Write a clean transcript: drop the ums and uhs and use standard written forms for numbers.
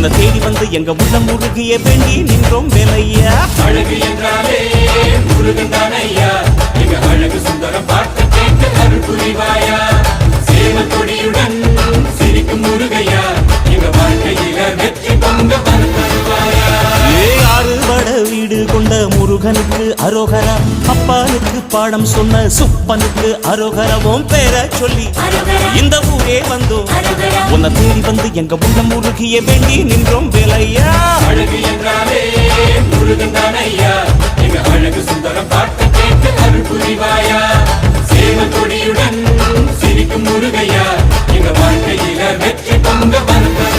உன்னை தேடி வந்து எங்க உள்ளம் முருகிய வேண்டி நின்றோம் வேலையா. அழகு என்றாலே முருகன் தானையா, எங்க அழகு சுந்தரம் பார்த்து கேட்டு அருள் புரிவாயா. சேவல் கொடியுடன் சிரிக்கும் முருகையா, எங்க வாழ்க்கையில வெற்றி பொங்க வருவாயா. ஆறுபட வீடு கொண்ட முருகனுக்கு அரோகரா, அப்பானுக்கு பாடம் சொன்ன சுப்பனுக்கு அரோகரவும் பேர சொல்லி இந்த ஊரே வந்தோம். உன்னை தேடி வந்து எங்க உள்ளம் முருகிய வேண்டி நின்றோம் வேலையா. அழகு என்றாலே முருகன் தானையா, எங்க அழகு சுந்தரம் பார்த்து கேட்டு அருள் புரிவாயா. சேவல் கொடியுடன் சிரிக்கும் முருகையா, எங்க வாழ்க்கையில வெற்றி பொங்க வருவாயா.